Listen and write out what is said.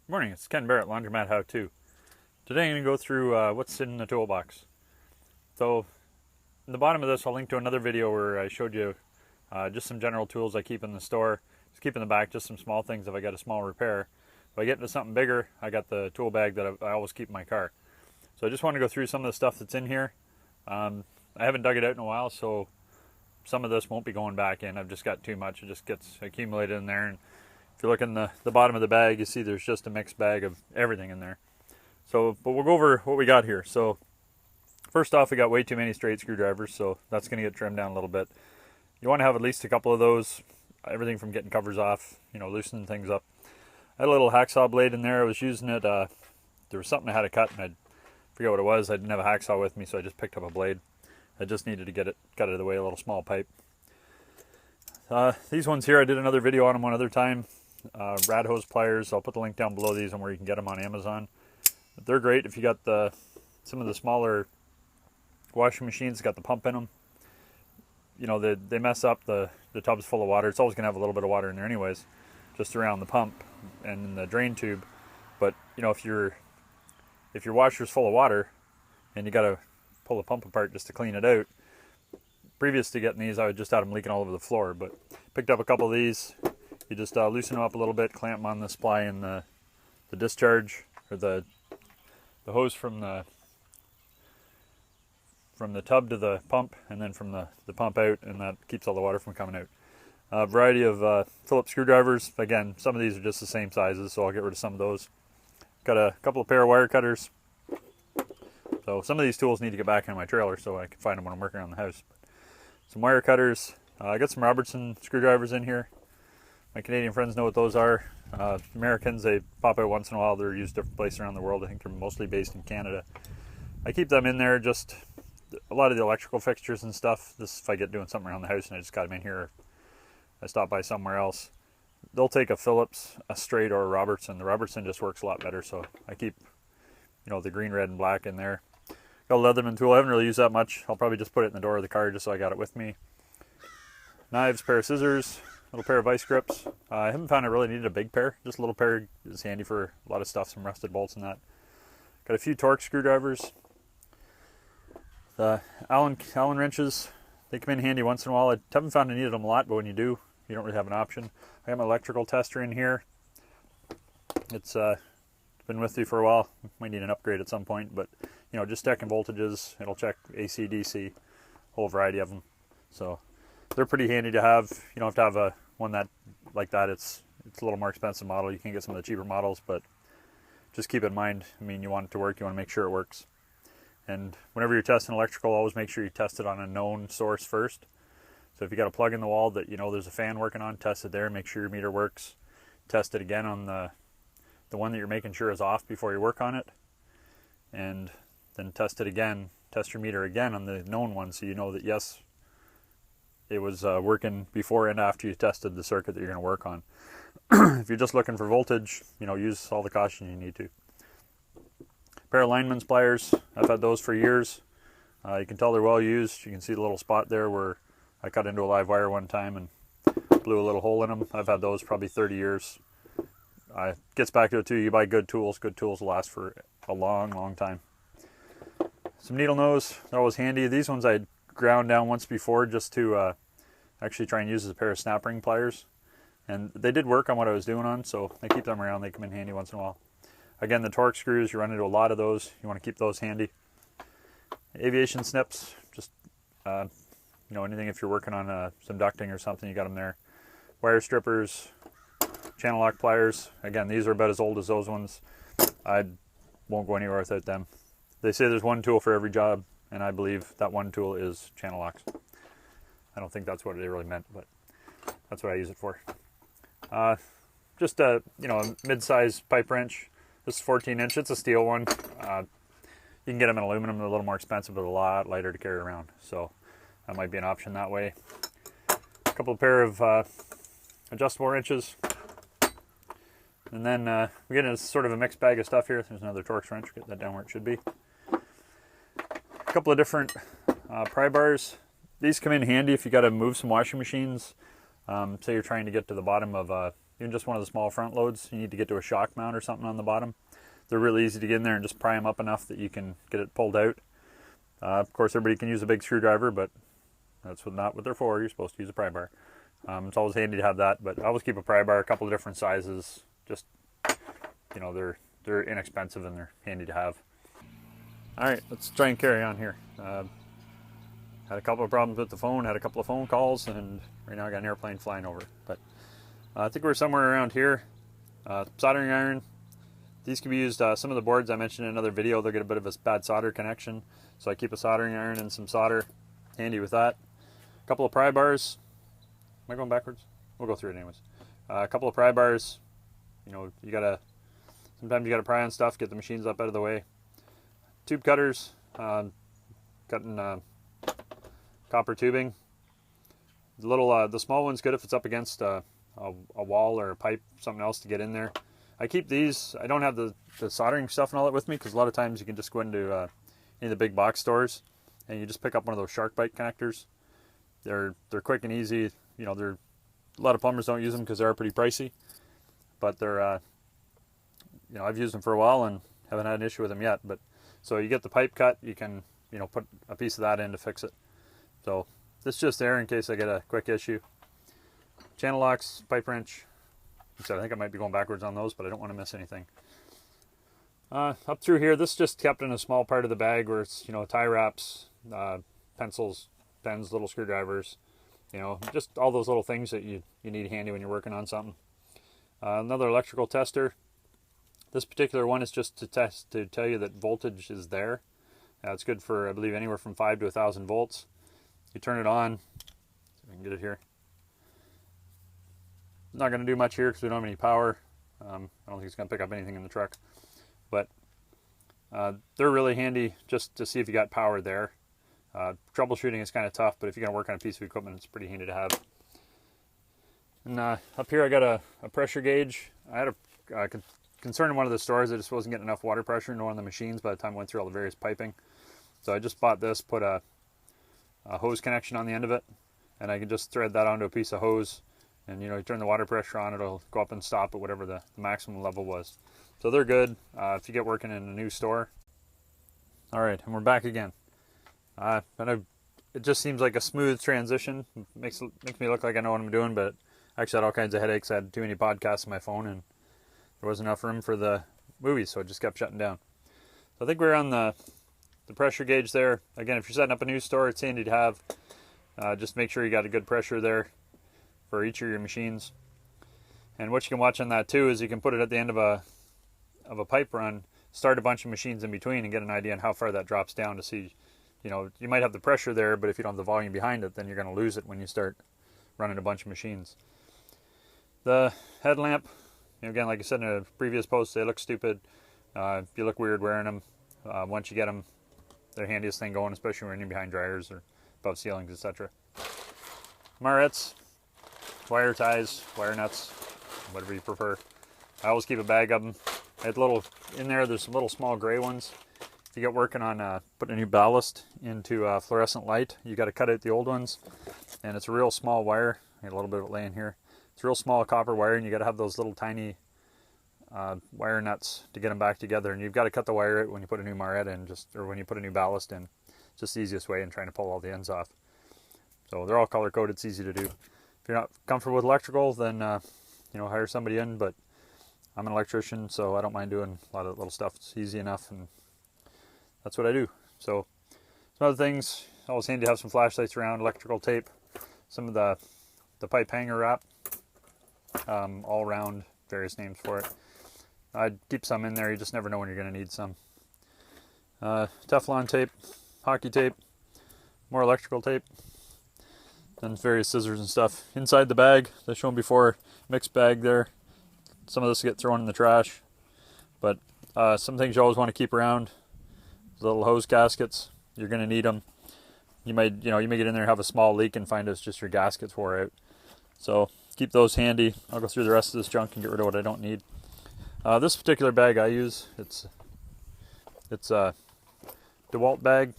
Good morning, it's Ken Barrett, Laundromat How To. Today I'm going to go through what's in the toolbox. So, in the bottom of this I'll link to another video where I showed you just some general tools I keep in the store. Just keep in the back, just some small things if I got a small repair. If I get into something bigger, I got the tool bag that I always keep in my car. So I just want to go through some of the stuff that's in here. I haven't dug it out in a while, so some of this won't be going back in. I've just got too much. It just gets accumulated in there. And if you look in the bottom of the bag, you see there's just a mixed bag of everything in there. So, but we'll go over what we got here. So, first off, we got way too many straight screwdrivers, so that's going to get trimmed down a little bit. You want to have at least a couple of those. Everything from getting covers off, loosening things up. I had a little hacksaw blade in there. I was using it. There was something I had to cut, and I forget what it was. I didn't have a hacksaw with me, so I just picked up a blade. I just needed to get it cut out of the way, a little small pipe. These ones here, I did another video on them one other time. Rad Hose Pliers. I'll put the link down below these and where you can get them on Amazon. But they're great if you got some of the smaller washing machines, got the pump in them. They mess up, the tub's full of water. It's always going to have a little bit of water in there anyways, just around the pump and in the drain tube. But if your washer's full of water and you got to pull the pump apart just to clean it out, previous to getting these I would just had them leaking all over the floor, but picked up a couple of these. You just loosen them up a little bit, clamp them on the supply and the discharge, or the hose from the tub to the pump, and then from the pump out, and that keeps all the water from coming out. A variety of Phillips screwdrivers. Again, some of these are just the same sizes, so I'll get rid of some of those. Got a couple of pair of wire cutters. So some of these tools need to get back in my trailer so I can find them when I'm working around the house. Some wire cutters. I got some Robertson screwdrivers in here. My Canadian friends know what those are. Americans, they pop out once in a while. They're used different places around the world. I think they're mostly based in Canada. I keep them in there, just a lot of the electrical fixtures and stuff. This, if I get doing something around the house and I just got them in here, I stop by somewhere else. They'll take a Phillips, a straight, or a Robertson. The Robertson just works a lot better, so I keep, the green, red, and black in there. Got a Leatherman tool. I haven't really used that much. I'll probably just put it in the door of the car just so I got it with me. Knives, pair of scissors, little pair of Vise Grips. I haven't found I really needed a big pair. Just a little pair is handy for a lot of stuff, some rusted bolts and that. Got a few torque screwdrivers. The Allen wrenches, they come in handy once in a while. I haven't found I needed them a lot, but when you do, you don't really have an option. I got my electrical tester in here. It's been with me for a while. Might need an upgrade at some point, but just checking voltages. It'll check AC, DC, whole variety of them. So they're pretty handy to have. You don't have to have a one like that. It's a little more expensive model. You can get some of the cheaper models, but just keep in mind, you want it to work. You want to make sure it works. And whenever you're testing electrical, always make sure you test it on a known source first. So if you got a plug in the wall that there's a fan working on, test it there. Make sure your meter works. Test it again on the one that you're making sure is off before you work on it, and then test it again. Test your meter again on the known one, so you know that yes, it was working before and after you tested the circuit that you're going to work on. If you're just looking for voltage, use all the caution you need to. Pair of Lineman pliers. I've had those for years. You can tell they're well used. You can see the little spot there where I cut into a live wire one time and blew a little hole in them. I've had those probably 30 years. Gets back to it too. You buy good tools. Good tools will last for a long, long time. Some needle nose. They're always handy. These ones I ground down once before just to actually try and use as a pair of snap ring pliers. And they did work on what I was doing on, so I keep them around. They come in handy once in a while. Again, the torque screws, you run into a lot of those. You want to keep those handy. Aviation Snips. Just, anything if you're working on some ducting or something, you got them there. Wire strippers. Channel lock pliers. Again, these are about as old as those ones. I won't go anywhere without them. They say there's one tool for every job, and I believe that one tool is channel locks. I don't think that's what they really meant, but that's what I use it for. Just a mid-size pipe wrench. This is 14 inch. It's a steel one. You can get them in aluminum. They're a little more expensive, but a lot lighter to carry around. So that might be an option that way. A couple of pair of adjustable wrenches. And then we get into sort of a mixed bag of stuff here. There's another Torx wrench. Get that down where it should be. A couple of different pry bars. These come in handy if you got to move some washing machines. Say you're trying to get to the bottom of even just one of the small front loads, you need to get to a shock mount or something on the bottom. They're really easy to get in there and just pry them up enough that you can get it pulled out. Of course, everybody can use a big screwdriver, but that's not what they're for. You're supposed to use a pry bar. It's always handy to have that, but I always keep a pry bar, a couple of different sizes. Just, you know, they're inexpensive and they're handy to have. All right, let's try and carry on here. Had a couple of problems with the phone, had a couple of phone calls, and right now I got an airplane flying over. But I think we're somewhere around here. Soldering iron. These can be used, some of the boards I mentioned in another video, they'll get a bit of a bad solder connection. So I keep a soldering iron and some solder handy with that. A couple of pry bars. Am I going backwards? We'll go through it anyways. A couple of pry bars. You know, sometimes you gotta pry on stuff, get the machines up out of the way. Tube cutters, cutting copper tubing. The small one's good if it's up against a wall or a pipe, something else to get in there. I keep these. I don't have the soldering stuff and all that with me because a lot of times you can just go into any of the big box stores and you just pick up one of those shark bite connectors. They're quick and easy. You know, a lot of plumbers don't use them because they are pretty pricey, but they're you know, I've used them for a while and haven't had an issue with them yet. But so you get the pipe cut, you can, you know, put a piece of that in to fix it. So this is just there in case I get a quick issue. Channel locks, pipe wrench. So I think I might be going backwards on those, but I don't want to miss anything. Up through here, this is just kept in a small part of the bag where it's, you know, tie wraps, pencils, pens, little screwdrivers, you know, just all those little things that you need handy when you're working on something. Another electrical tester. This particular one is just to tell you that voltage is there. It's good for, I believe, anywhere from 5 to 1,000 volts. You turn it on, see if I can get it here. It's not going to do much here because we don't have any power. I don't think it's going to pick up anything in the truck. But they're really handy just to see if you got power there. Troubleshooting is kind of tough, but if you're going to work on a piece of equipment, it's pretty handy to have. And up here I got a pressure gauge. I had a concern in one of the stores. I just wasn't getting enough water pressure in one of the machines by the time I went through all the various piping. So I just bought this, put a hose connection on the end of it, and I can just thread that onto a piece of hose. And, you know, you turn the water pressure on, it'll go up and stop at whatever the maximum level was. So they're good if you get working in a new store. All right, and we're back again. It just seems like a smooth transition. Makes me look like I know what I'm doing, but I actually had all kinds of headaches. I had too many podcasts on my phone, and there wasn't enough room for the movies, so it just kept shutting down. So I think we're on the pressure gauge there. Again, if you're setting up a new store, it's handy to have. Just make sure you got a good pressure there for each of your machines. And what you can watch on that too is you can put it at the end of a pipe run, start a bunch of machines in between, and get an idea on how far that drops down to see, you know, you might have the pressure there, but if you don't have the volume behind it, then you're going to lose it when you start running a bunch of machines. The headlamp, you know, again, like I said in a previous post, they look stupid. You look weird wearing them. Once you get them, they're the handiest thing going, especially when you're behind dryers or above ceilings, etc. Marrettes, wire ties, wire nuts, whatever you prefer. I always keep a bag of them. I had little in there. There's some little small gray ones. If you get working on putting a new ballast into fluorescent light, you got to cut out the old ones, and it's a real small wire. I got a little bit of it laying here. It's a real small copper wire, and you got to have those little tiny wire nuts to get them back together. And you've got to cut the wire out when you put a new marrette in, or when you put a new ballast in. It's just the easiest way in trying to pull all the ends off. So they're all color coded. It's easy to do. If you're not comfortable with electrical, then you know, hire somebody in. But I'm an electrician, so I don't mind doing a lot of little stuff. It's easy enough, and that's what I do. So some other things, always handy to have some flashlights around, electrical tape, some of the pipe hanger wrap, all around, various names for it. I'd keep some in there. You just never know when you're going to need some. Teflon tape, hockey tape, more electrical tape, and various scissors and stuff. Inside the bag, as shown before, mixed bag there. Some of this will get thrown in the trash, but some things you always want to keep around. Little hose gaskets, you're going to need them. You may get in there and have a small leak and find it's just your gaskets wore out. So keep those handy. I'll go through the rest of this junk and get rid of what I don't need. This particular bag I use, it's a Dewalt bag.